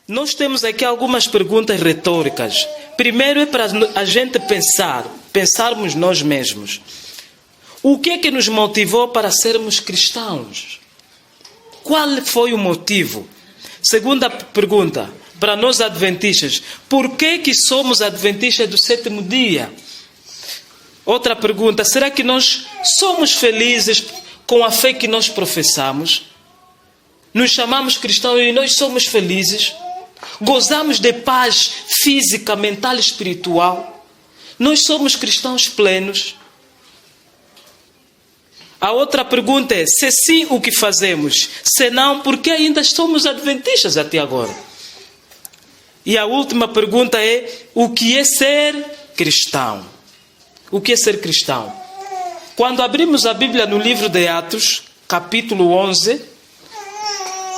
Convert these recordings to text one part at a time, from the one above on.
Nós temos aqui algumas perguntas retóricas. Primeiro é para a gente pensarmos nós mesmos. O que é que nos motivou para sermos cristãos? Qual foi o motivo? Segunda pergunta, para nós adventistas, por que somos adventistas do sétimo dia? Outra pergunta, será que nós somos felizes com a fé que nós professamos? Nos chamamos cristãos e nós somos felizes? Gozamos de paz física, mental e espiritual? Nós somos cristãos plenos? A outra pergunta é, se sim, o que fazemos? Se não, por que ainda somos adventistas até agora? E a última pergunta é, o que é ser cristão? O que é ser cristão? Quando abrimos a Bíblia no livro de Atos, capítulo 11,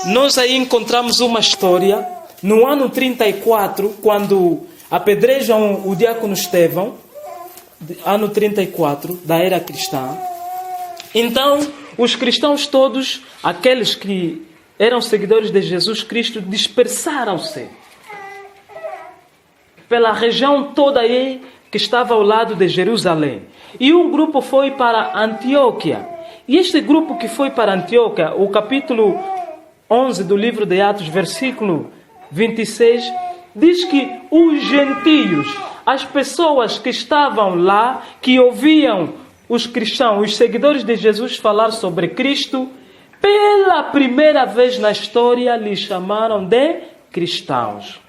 nós aí encontramos uma história. No ano 34, quando apedrejam o diácono Estevão, ano 34 da era cristã, então os cristãos todos, aqueles que eram seguidores de Jesus Cristo, dispersaram-se pela região toda aí que estava ao lado de Jerusalém. E um grupo foi para Antioquia. E este grupo que foi para Antioquia, o capítulo 11 do livro de Atos, versículo 26, diz que os gentios, as pessoas que estavam lá, que ouviam os cristãos, os seguidores de Jesus falar sobre Cristo, pela primeira vez na história lhe chamaram de cristãos.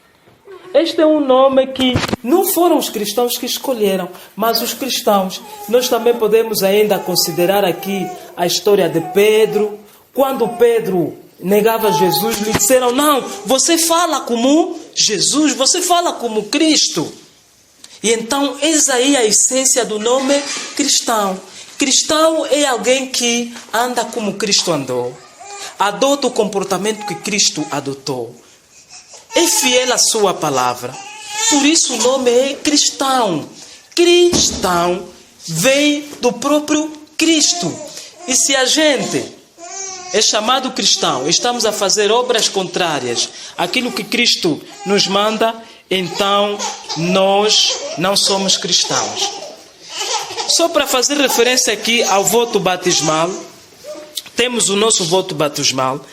Este é um nome que não foram os cristãos que escolheram, mas os cristãos. Nós também podemos ainda considerar aqui a história de Pedro. Quando Pedro negava Jesus, lhe disseram, não, você fala como Jesus, você fala como Cristo. E então, eis aí a essência do nome cristão. Cristão é alguém que anda como Cristo andou, adota o comportamento que Cristo adotou, é fiel à sua palavra. Por isso o nome é cristão. Cristão vem do próprio Cristo. E se a gente é chamado cristão, estamos a fazer obras contrárias àquilo que Cristo nos manda, então nós não somos cristãos. Só para fazer referência aqui ao voto batismal, temos o nosso voto batismal,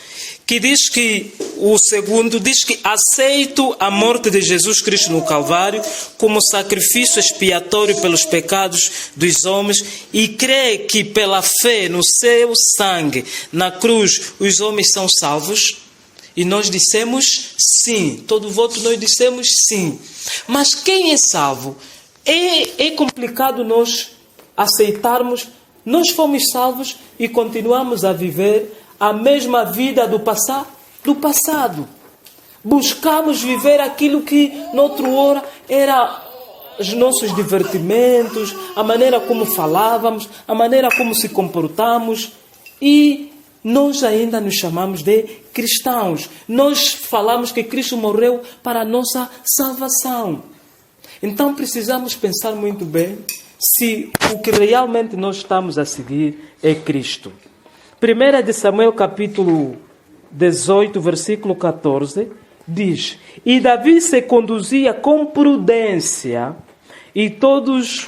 que diz que, o segundo, diz que aceito a morte de Jesus Cristo no Calvário como sacrifício expiatório pelos pecados dos homens e crê que pela fé no seu sangue na cruz os homens são salvos. E nós dissemos sim, todo voto nós dissemos sim. Mas quem é salvo? É complicado nós aceitarmos, nós fomos salvos e continuamos a viver a mesma vida do passado. Buscamos viver aquilo que noutra hora era os nossos divertimentos, a maneira como falávamos, a maneira como se comportamos, e nós ainda nos chamamos de cristãos. Nós falamos que Cristo morreu para a nossa salvação. Então precisamos pensar muito bem se o que realmente nós estamos a seguir é Cristo. 1 de Samuel capítulo 18, versículo 14, diz: E Davi se conduzia com prudência em todos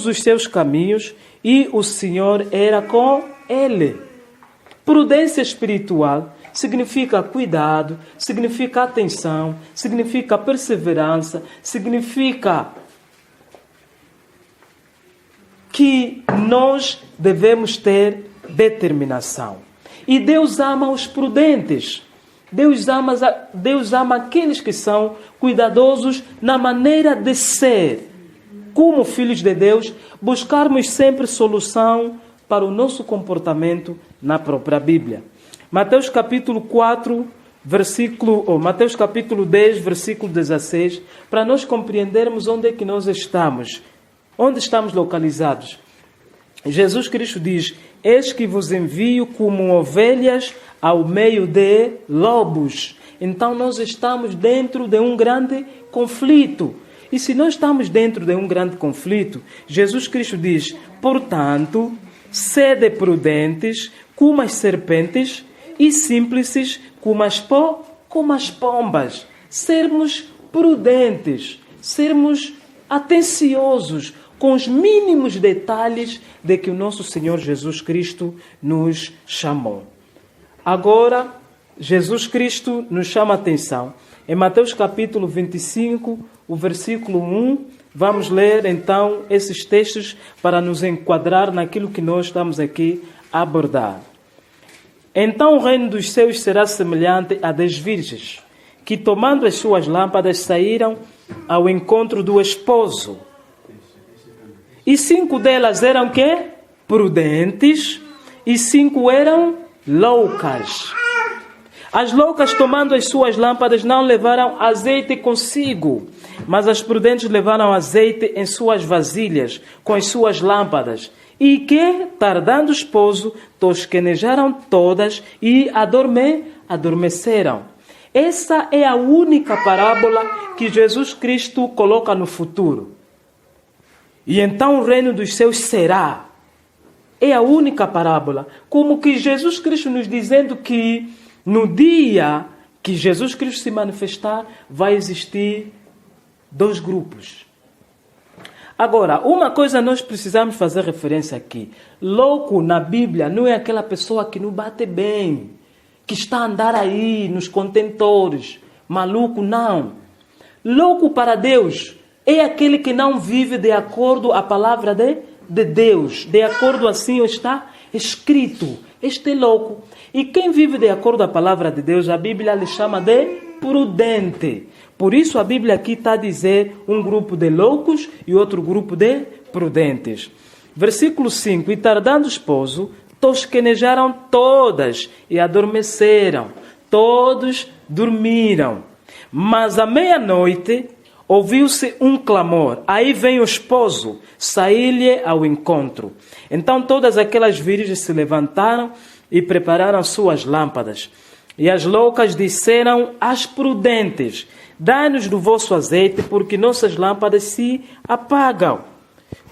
os seus caminhos, e o Senhor era com ele. Prudência espiritual significa cuidado, significa atenção, significa perseverança, significa que nós devemos ter determinação. E Deus ama os prudentes. Deus ama aqueles que são cuidadosos na maneira de ser. Como filhos de Deus, buscarmos sempre solução para o nosso comportamento na própria Bíblia. Mateus capítulo 10, versículo 16, para nós compreendermos onde é que nós estamos, onde estamos localizados. Jesus Cristo diz: Eis que vos envio como ovelhas ao meio de lobos. Então nós estamos dentro de um grande conflito. E se nós estamos dentro de um grande conflito, Jesus Cristo diz: portanto, sede prudentes como as serpentes e simples como as como as pombas, sermos prudentes, sermos atenciosos com os mínimos detalhes de que o nosso Senhor Jesus Cristo nos chamou. Agora, Jesus Cristo nos chama a atenção. Em Mateus capítulo 25, o versículo 1, vamos ler então esses textos para nos enquadrar naquilo que nós estamos aqui a abordar. Então o reino dos céus será semelhante a 10 virgens, que tomando as suas lâmpadas saíram ao encontro do esposo. E 5 delas eram quê? Prudentes, e 5 eram loucas. As loucas, tomando as suas lâmpadas, não levaram azeite consigo, mas as prudentes levaram azeite em suas vasilhas, com as suas lâmpadas. E que, tardando o esposo, tosquenejaram todas e adormeceram. Essa é a única parábola que Jesus Cristo coloca no futuro. E então o reino dos céus será. É a única parábola. Como que Jesus Cristo nos dizendo que no dia que Jesus Cristo se manifestar, vai existir 2 grupos. Agora, uma coisa nós precisamos fazer referência aqui. Louco na Bíblia não é aquela pessoa que não bate bem, que está a andar aí nos contentores. Maluco, não. Louco para Deus é aquele que não vive de acordo à palavra de Deus. De acordo assim está escrito. Este é louco. E quem vive de acordo à palavra de Deus, a Bíblia lhe chama de prudente. Por isso a Bíblia aqui está a dizer um grupo de loucos e outro grupo de prudentes. Versículo 5. E tardando o esposo, tosquenejaram todas e adormeceram. Todos dormiram. Mas à meia-noite ouviu-se um clamor. Aí vem o esposo, sair-lhe ao encontro. Então todas aquelas virgens se levantaram e prepararam suas lâmpadas. E as loucas disseram às prudentes: dai-nos do vosso azeite, porque nossas lâmpadas se apagam.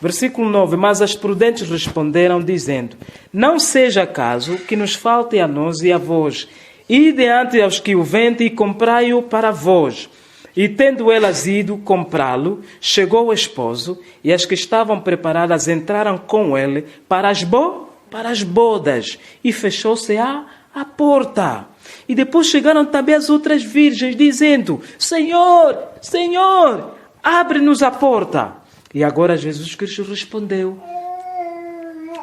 Versículo 9. Mas as prudentes responderam, dizendo: não seja caso que nos falte a nós e a vós. Ide ante aos que o vendem e comprai-o para vós. E tendo elas ido comprá-lo, chegou o esposo, e as que estavam preparadas entraram com ele para as bodas, e fechou-se a porta. E depois chegaram também as outras virgens, dizendo: Senhor, Senhor, abre-nos a porta. E agora Jesus Cristo respondeu: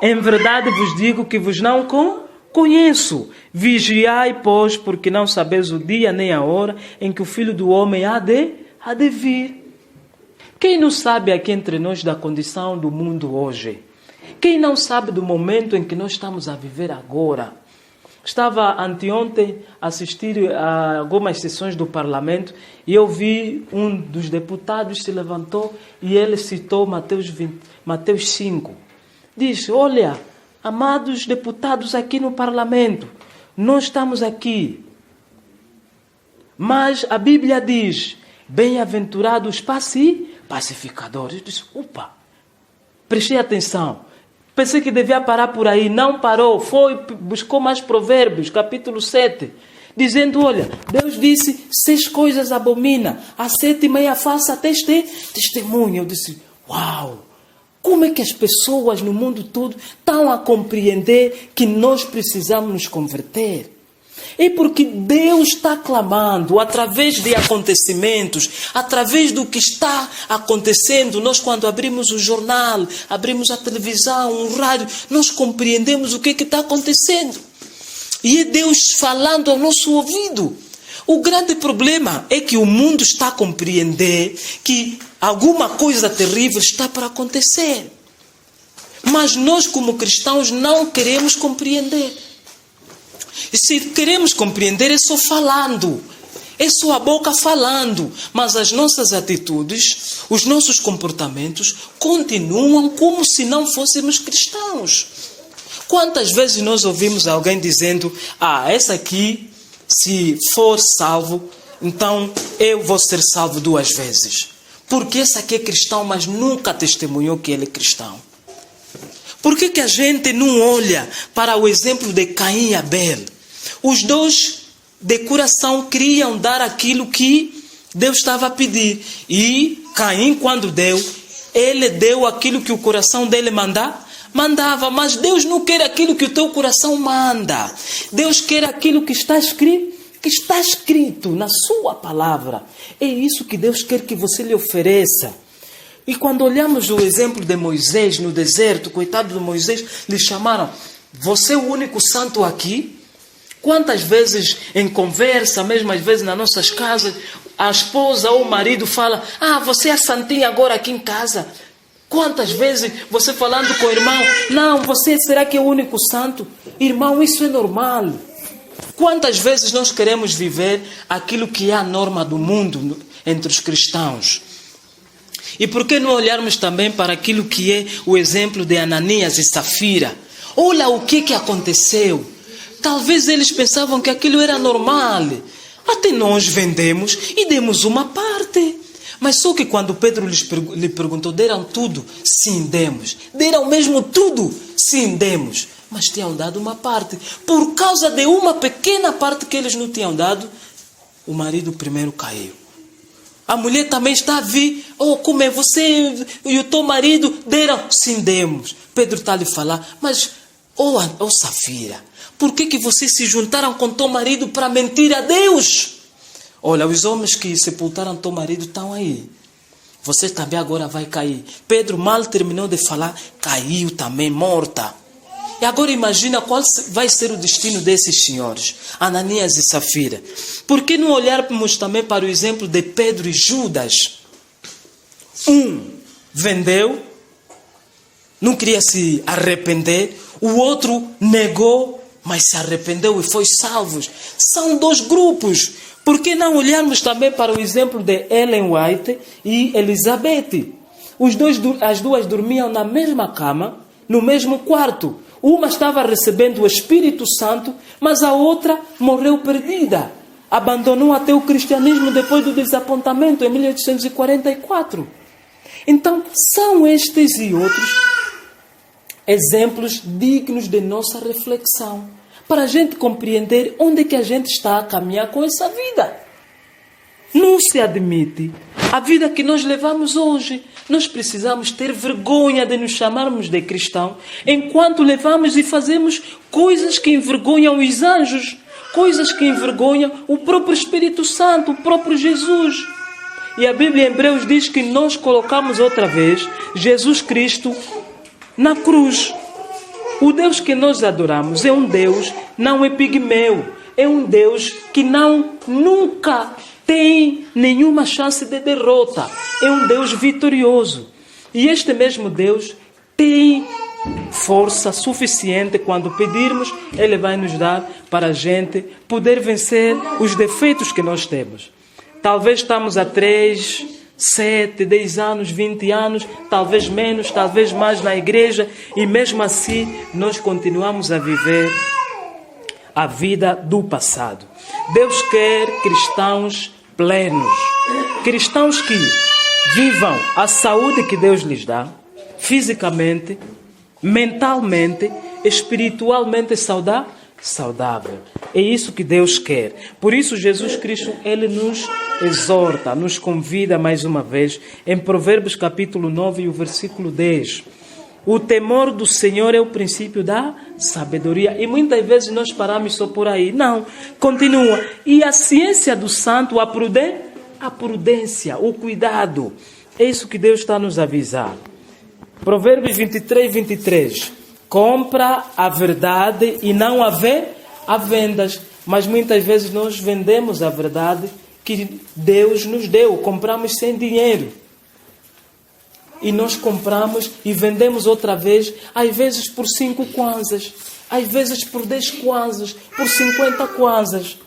em verdade vos digo que vos não conheço. Vigiai, pois, porque não sabeis o dia nem a hora em que o Filho do Homem há de vir. Quem não sabe aqui entre nós da condição do mundo hoje? Quem não sabe do momento em que nós estamos a viver agora? Estava anteontem a assistir a algumas sessões do Parlamento e eu vi um dos deputados se levantou e ele citou Mateus 5. Diz: olha, amados deputados aqui no Parlamento, nós estamos aqui. Mas a Bíblia diz: bem-aventurados pacificadores. Eu disse: opa, prestei atenção. Pensei que devia parar por aí. Não parou. Buscou mais Provérbios, capítulo 7. Dizendo: olha, Deus disse, 6 coisas abomina. A 7ª é a falsa testemunha. Eu disse: uau! Como é que as pessoas no mundo todo estão a compreender que nós precisamos nos converter? É porque Deus está clamando através de acontecimentos, através do que está acontecendo. Nós, quando abrimos o jornal, abrimos a televisão, o rádio, nós compreendemos o que está acontecendo. E é Deus falando ao nosso ouvido. O grande problema é que o mundo está a compreender que alguma coisa terrível está para acontecer. Mas nós, como cristãos, não queremos compreender. E se queremos compreender, é só falando. É só a boca falando. Mas as nossas atitudes, os nossos comportamentos continuam como se não fôssemos cristãos. Quantas vezes nós ouvimos alguém dizendo: essa aqui, se for salvo, então eu vou ser salvo 2 vezes. Porque esse aqui é cristão, mas nunca testemunhou que ele é cristão. Por que a gente não olha para o exemplo de Caim e Abel? Os dois de coração queriam dar aquilo que Deus estava a pedir. E Caim, quando deu, ele deu aquilo que o coração dele mandava. Mas Deus não quer aquilo que o teu coração manda. Deus quer aquilo que está escrito na sua palavra. É isso que Deus quer que você lhe ofereça. E quando olhamos o exemplo de Moisés no deserto, coitado de Moisés, lhe chamaram: você é o único santo aqui? Quantas vezes em conversa, mesmo às vezes nas nossas casas, a esposa ou o marido fala: você é santinha agora aqui em casa. Quantas vezes você falando com o irmão: não, você será que é o único santo? Irmão, isso é normal. Quantas vezes nós queremos viver aquilo que é a norma do mundo entre os cristãos? E por que não olharmos também para aquilo que é o exemplo de Ananias e Safira? Olha o que aconteceu. Talvez eles pensavam que aquilo era normal. Até nós vendemos e demos uma parte. Mas só que quando Pedro lhe perguntou: deram tudo? Sim, demos. Deram mesmo tudo? Sim, demos. Mas tinham dado uma parte. Por causa de uma pequena parte que eles não tinham dado, o marido primeiro caiu. A mulher também está a vir: como é você e o teu marido deram? Sim, demos. Pedro está a lhe falar: mas, Safira, por que vocês se juntaram com teu marido para mentir a Deus? Olha, os homens que sepultaram teu marido estão aí. Você também agora vai cair. Pedro mal terminou de falar, caiu também, morta. E agora imagina qual vai ser o destino desses senhores, Ananias e Safira. Por que não olharmos também para o exemplo de Pedro e Judas? Um vendeu, não queria se arrepender. O outro negou, mas se arrependeu e foi salvo. São dois grupos. Por que não olharmos também para o exemplo de Ellen White e Elizabeth? As duas dormiam na mesma cama, no mesmo quarto. Uma estava recebendo o Espírito Santo, mas a outra morreu perdida. Abandonou até o cristianismo depois do desapontamento, em 1844. Então, são estes e outros exemplos dignos de nossa reflexão, para a gente compreender onde é que a gente está a caminhar com essa vida. Não se admite a vida que nós levamos hoje. Nós precisamos ter vergonha de nos chamarmos de cristão, enquanto levamos e fazemos coisas que envergonham os anjos, coisas que envergonham o próprio Espírito Santo, o próprio Jesus. E a Bíblia em Hebreus diz que nós colocamos outra vez Jesus Cristo na cruz. O Deus que nós adoramos é um Deus, não é pigmeu, é um Deus que nunca tem nenhuma chance de derrota. É um Deus vitorioso. E este mesmo Deus tem força suficiente, quando pedirmos, Ele vai nos dar para a gente poder vencer os defeitos que nós temos. Talvez estamos há 3, 7, 10 anos, 20 anos, talvez menos, talvez mais na igreja, e mesmo assim nós continuamos a viver a vida do passado. Deus quer cristãos plenos, cristãos que vivam a saúde que Deus lhes dá, fisicamente, mentalmente, espiritualmente saudável. É isso que Deus quer. Por isso Jesus Cristo, Ele nos exorta, nos convida mais uma vez, em Provérbios capítulo 9 e o versículo 10. O temor do Senhor é o princípio da sabedoria. E muitas vezes nós paramos só por aí. Não, continua. E a ciência do santo, a prudência, o cuidado. É isso que Deus está nos avisando. Provérbios 23, 23. Compra a verdade e não há vendas. Mas muitas vezes nós vendemos a verdade que Deus nos deu. Compramos sem dinheiro. E nós compramos e vendemos outra vez, às vezes por 5 kwanzas, às vezes por 10 kwanzas, por 50 kwanzas.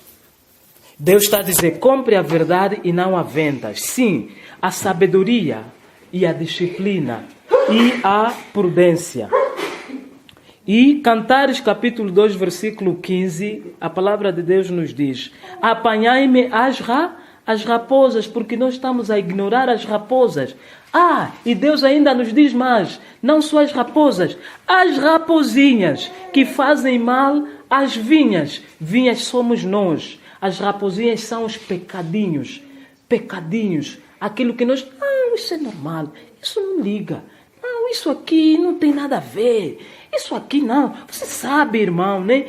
Deus está a dizer: compre a verdade e não há vendas. Sim, a sabedoria e a disciplina e a prudência. E Cantares capítulo 2, versículo 15, a palavra de Deus nos diz: apanhai-me as raposas, porque nós estamos a ignorar as raposas. E Deus ainda nos diz mais: não só as raposas, as raposinhas que fazem mal às vinhas. Vinhas somos nós. As raposinhas são os pecadinhos. Pecadinhos. Aquilo que nós... Não, isso é normal. Isso não liga. Não, isso aqui não tem nada a ver. Isso aqui não. Você sabe, irmão, né?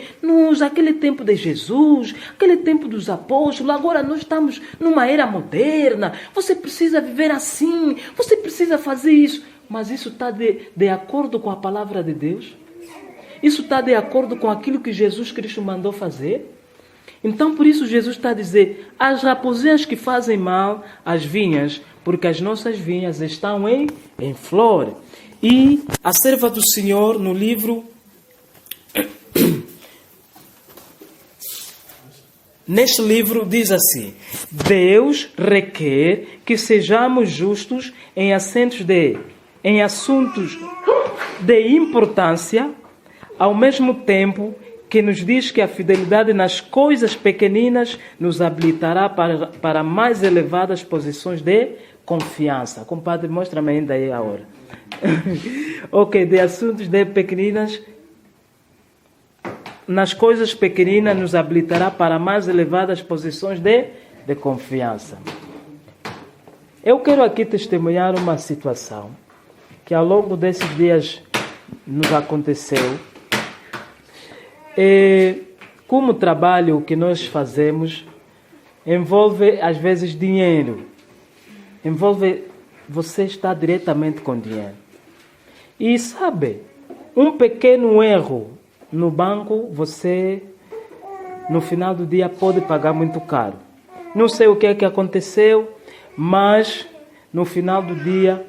Aquele tempo de Jesus, aquele tempo dos apóstolos, agora nós estamos numa era moderna. Você precisa viver assim. Você precisa fazer isso. Mas isso está de acordo com a palavra de Deus? Isso está de acordo com aquilo que Jesus Cristo mandou fazer? Então, por isso, Jesus está a dizer, as raposinhas que fazem mal às vinhas, porque as nossas vinhas estão em flor. E a serva do Senhor, no livro, neste livro diz assim, Deus requer que sejamos justos em assuntos de importância, ao mesmo tempo que nos diz que a fidelidade nas coisas pequeninas nos habilitará para mais elevadas posições de confiança. Compadre, mostra-me ainda aí a hora. Ok, de assuntos de pequeninas, nas coisas pequeninas nos habilitará para mais elevadas posições de confiança. Eu quero aqui testemunhar uma situação que ao longo desses dias nos aconteceu. Como o trabalho que nós fazemos envolve às vezes dinheiro, envolve você estar diretamente com dinheiro. E sabe, um pequeno erro no banco, você no final do dia pode pagar muito caro. Não sei o que é que aconteceu, mas no final do dia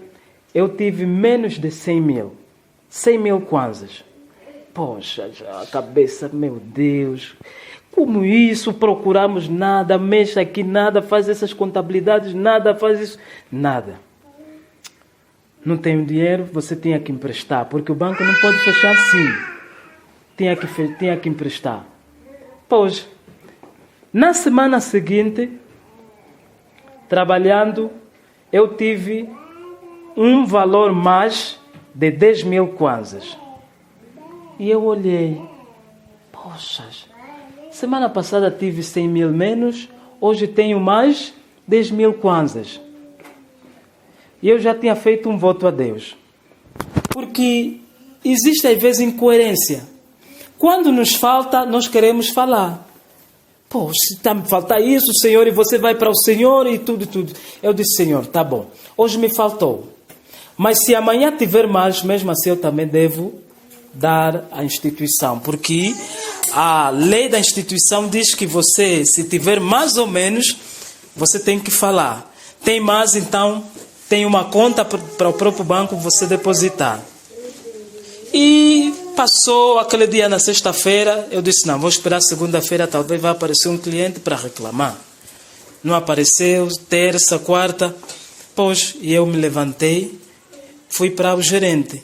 eu tive menos de 100 mil kwanzas. Poxa, já a cabeça, meu Deus, como isso? Procuramos nada, mexe aqui nada, faz essas contabilidades, nada, faz isso, nada. Não tenho dinheiro, você tinha que emprestar, porque o banco não pode fechar assim. Tinha que emprestar. Pois, na semana seguinte, trabalhando, eu tive um valor mais de 10 mil kwanzas. E eu olhei, poxa, semana passada tive 100 mil menos, hoje tenho mais 10 mil kwanzas. E eu já tinha feito um voto a Deus. Porque existe às vezes incoerência. Quando nos falta, nós queremos falar. Poxa, está me faltar isso, Senhor, e você vai para o Senhor e tudo. Eu disse, Senhor, tá bom, hoje me faltou. Mas se amanhã tiver mais, mesmo assim eu também devo dar à instituição, porque a lei da instituição diz que você, se tiver mais ou menos, você tem que falar. Tem mais, então tem uma conta para o próprio banco você depositar. E passou aquele dia na sexta-feira, eu disse, não, vou esperar segunda-feira, talvez vai aparecer um cliente para reclamar. Não apareceu, terça, quarta, pois, e eu me levantei, fui para o gerente.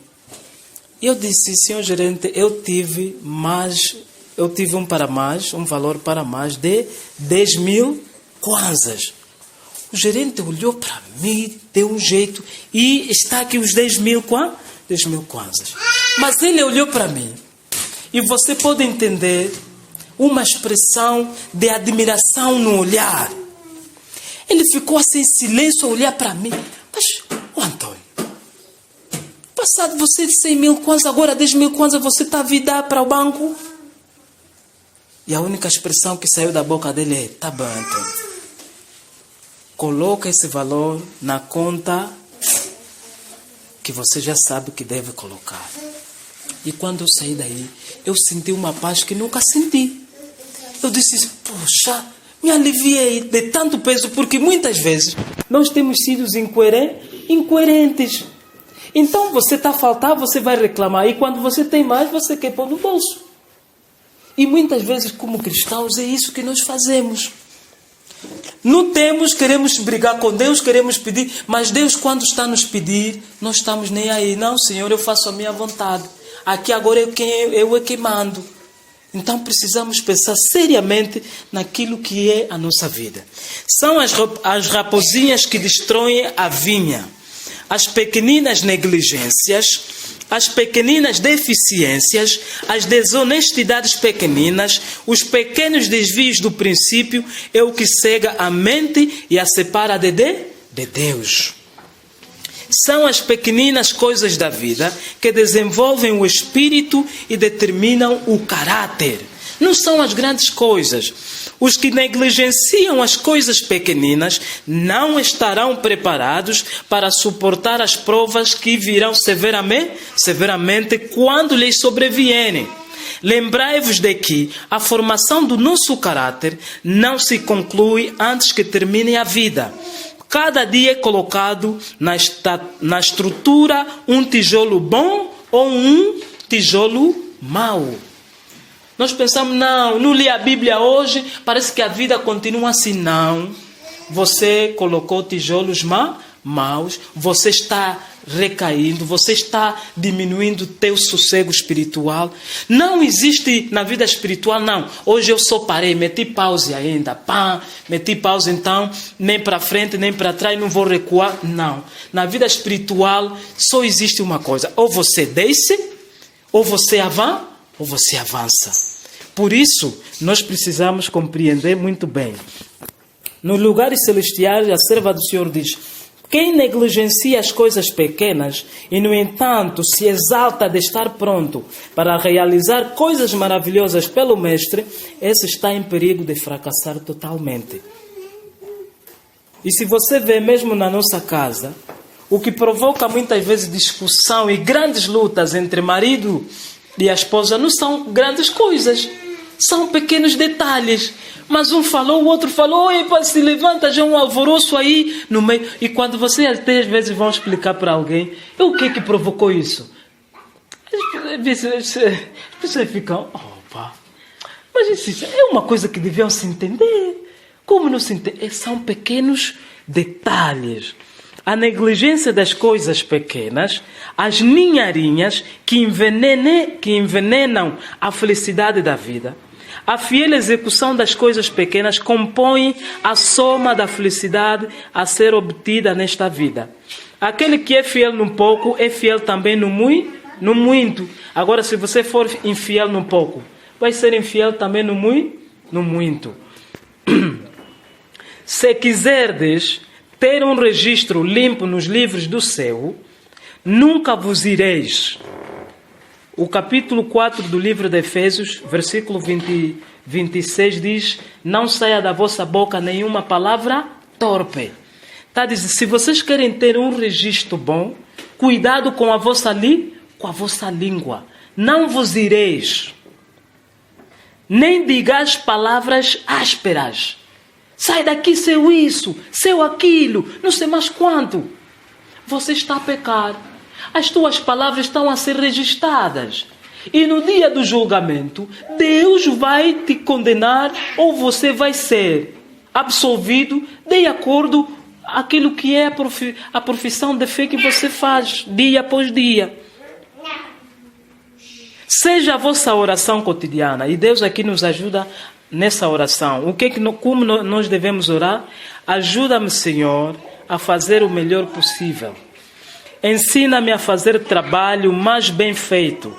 E eu disse, senhor gerente, eu tive um valor para mais de 10 mil kwanzas. O gerente olhou para mim, deu um jeito, e está aqui os 10 mil kwanzas. Mas ele olhou para mim, e você pode entender uma expressão de admiração no olhar. Ele ficou assim em silêncio a olhar para mim. Mas, Antônio, passado você de 100 mil kwanzas, agora 10 mil kwanzas, você está a vir dar para o banco? E a única expressão que saiu da boca dele é, tá bom, Antônio. Coloca esse valor na conta que você já sabe que deve colocar. E quando eu saí daí, eu senti uma paz que nunca senti. Eu disse, poxa, me aliviei de tanto peso, porque muitas vezes nós temos sido incoerentes. Então você está a faltar, você vai reclamar. E quando você tem mais, você quer pôr no bolso. E muitas vezes, como cristãos, é isso que nós fazemos. Não temos, queremos brigar com Deus, queremos pedir, mas Deus, quando está a nos pedir, nós estamos nem aí. Não, Senhor, eu faço a minha vontade. Aqui agora eu é quem mando. Então precisamos pensar seriamente naquilo que é a nossa vida. São as raposinhas que destroem a vinha. As pequeninas negligências as pequeninas deficiências, as desonestidades pequeninas, os pequenos desvios do princípio é o que cega a mente e a separa de Deus. São as pequeninas coisas da vida que desenvolvem o espírito e determinam o caráter. Não são as grandes coisas. Os que negligenciam as coisas pequeninas não estarão preparados para suportar as provas que virão severamente quando lhes sobrevierem. Lembrai-vos de que a formação do nosso caráter não se conclui antes que termine a vida. Cada dia é colocado na estrutura um tijolo bom ou um tijolo mau. Nós pensamos, não li a Bíblia hoje, parece que a vida continua assim. Não, você colocou tijolos maus, você está recaindo, você está diminuindo o teu sossego espiritual. Não existe na vida espiritual, não. Hoje eu só parei, meti pause ainda, meti pause então, nem para frente, nem para trás, não vou recuar. Não, na vida espiritual só existe uma coisa, ou você desce, ou você avança. Por isso, nós precisamos compreender muito bem. Nos lugares celestiais, a serva do Senhor diz: quem negligencia as coisas pequenas e, no entanto, se exalta de estar pronto para realizar coisas maravilhosas pelo Mestre, esse está em perigo de fracassar totalmente. E se você vê mesmo na nossa casa, o que provoca muitas vezes discussão e grandes lutas entre marido e a esposa não são grandes coisas, são pequenos detalhes. Mas um falou, o outro falou, epa, se levanta, já um alvoroço aí no meio. E quando você até às vezes vão explicar para alguém, o que provocou isso? As pessoas ficam, opa, mas isso é uma coisa que deviam se entender. Como não se entende? São pequenos detalhes. A negligência das coisas pequenas, as ninharinhas que envenenam a felicidade da vida. A fiel execução das coisas pequenas compõe a soma da felicidade a ser obtida nesta vida. Aquele que é fiel no pouco, é fiel também no muito. Agora, se você for infiel no pouco, vai ser infiel também no muito. Se quiserdes ter um registro limpo nos livros do céu, nunca vos ireis. O capítulo 4 do livro de Efésios, versículo 26 diz: não saia da vossa boca nenhuma palavra torpe. Está dizendo, se vocês querem ter um registro bom, cuidado com a vossa língua. Não vos ireis, nem digais palavras ásperas. Sai daqui, seu isso, seu aquilo, não sei mais quanto. Você está a pecar. As tuas palavras estão a ser registradas. E no dia do julgamento, Deus vai te condenar ou você vai ser absolvido de acordo com aquilo que é a profissão de fé que você faz dia após dia. Seja a vossa oração cotidiana. E Deus aqui nos ajuda nessa oração. Como nós devemos orar? Ajuda-me, Senhor, a fazer o melhor possível. Ensina-me a fazer trabalho mais bem feito.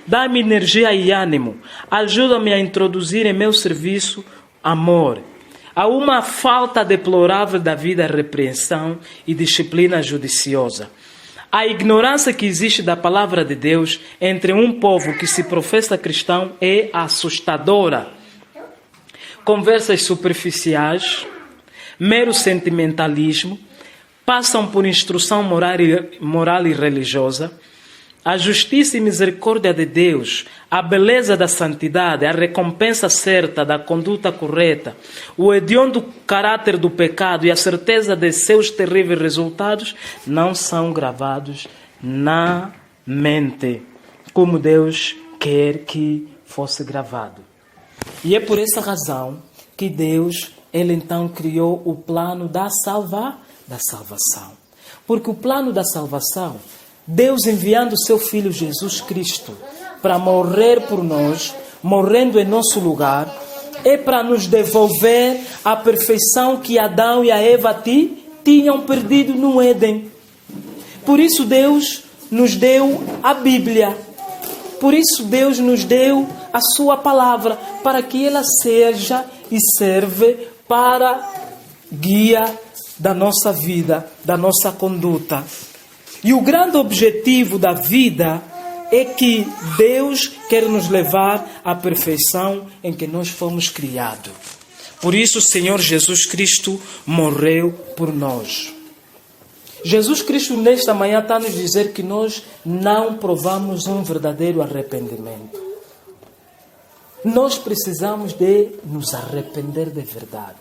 Dá-me energia e ânimo. Ajuda-me a introduzir em meu serviço amor. Há uma falta deplorável da vida, repreensão e disciplina judiciosa. A ignorância que existe da palavra de Deus entre um povo que se professa cristão é assustadora. Conversas superficiais, mero sentimentalismo, passam por instrução moral e religiosa, a justiça e misericórdia de Deus, a beleza da santidade, a recompensa certa da conduta correta, o hediondo caráter do pecado e a certeza de seus terríveis resultados não são gravados na mente, como Deus quer que fosse gravado. E é por essa razão que Deus, Ele então criou o plano da salvação. Porque o plano da salvação, Deus enviando o seu Filho Jesus Cristo para morrer por nós, morrendo em nosso lugar, é para nos devolver a perfeição que Adão e a Eva tinham perdido no Éden. Por isso Deus nos deu a Bíblia. Por isso Deus nos deu a sua palavra, para que ela seja e serve para guia da nossa vida, da nossa conduta. E o grande objetivo da vida é que Deus quer nos levar à perfeição em que nós fomos criados. Por isso o Senhor Jesus Cristo morreu por nós. Jesus Cristo nesta manhã está a nos dizer que nós não provamos um verdadeiro arrependimento. Nós precisamos de nos arrepender de verdade.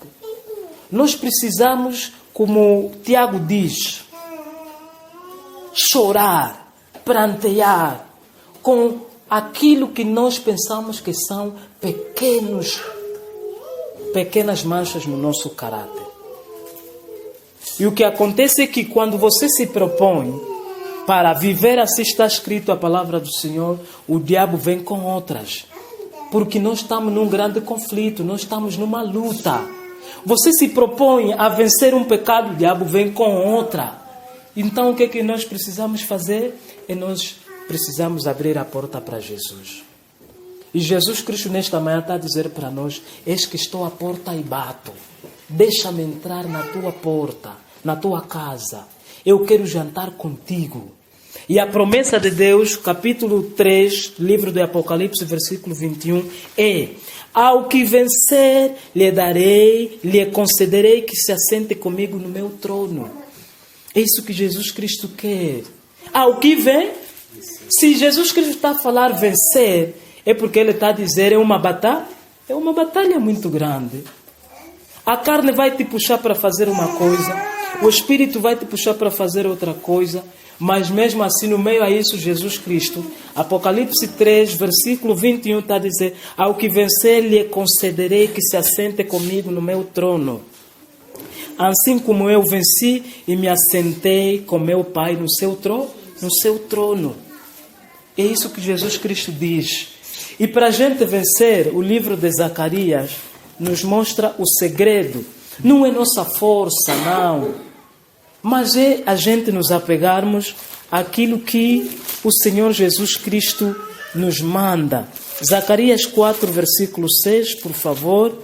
Nós precisamos, como Tiago diz, chorar, prantear com aquilo que nós pensamos que são pequenas manchas no nosso caráter. E o que acontece é que quando você se propõe para viver assim está escrito a palavra do Senhor, o diabo vem com outras. Porque nós estamos num grande conflito, nós estamos numa luta. Você se propõe a vencer um pecado, o diabo vem com outra. Então o que é que nós precisamos fazer? Nós precisamos abrir a porta para Jesus. E Jesus Cristo nesta manhã está a dizer para nós: eis que estou à porta e bato. Deixa-me entrar na tua porta, na tua casa. Eu quero jantar contigo. E a promessa de Deus, capítulo 3, livro do Apocalipse, versículo 21, é: ao que vencer, lhe darei, lhe concederei que se assente comigo no meu trono. É isso que Jesus Cristo quer. Ao que vem, se Jesus Cristo está a falar vencer, é porque Ele está a dizer é uma batalha muito grande. A carne vai te puxar para fazer uma coisa, o Espírito vai te puxar para fazer outra coisa, mas mesmo assim, no meio a isso, Jesus Cristo, Apocalipse 3, versículo 21, está a dizer: ao que vencer, lhe concederei que se assente comigo no meu trono. Assim como eu venci e me assentei com meu Pai no seu trono. É isso que Jesus Cristo diz. E para a gente vencer, o livro de Zacarias nos mostra o segredo. Não é nossa força, não. Mas é a gente nos apegarmos àquilo que o Senhor Jesus Cristo nos manda. Zacarias 4, versículo 6, por favor.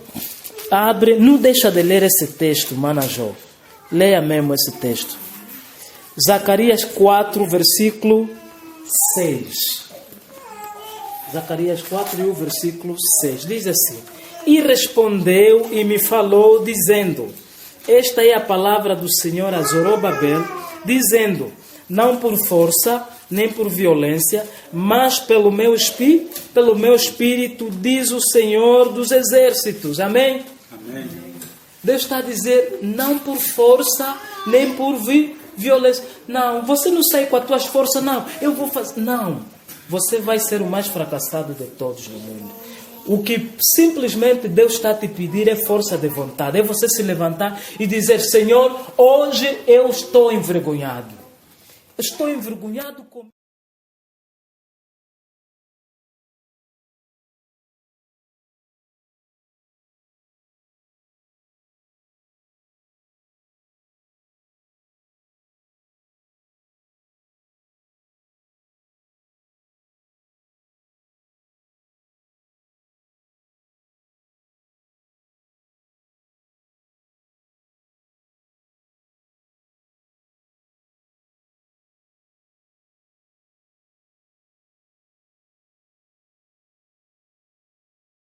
Abre, não deixa de ler esse texto, Manajó. Leia mesmo esse texto. Zacarias 4, versículo 6. Zacarias 4 e o versículo 6. Diz assim: e respondeu e me falou, dizendo: esta é a palavra do Senhor a Zorobabel, dizendo: não por força, nem por violência, mas pelo meu espírito, diz o Senhor dos exércitos. Amém? Amém. Deus está a dizer, não por força, nem por violência. Não, você não sai com as tuas forças, não. Eu vou fazer. Não, você vai ser o mais fracassado de todos no mundo. O que simplesmente Deus está a te pedir é força de vontade. É você se levantar e dizer: Senhor, hoje eu estou envergonhado. Estou envergonhado com...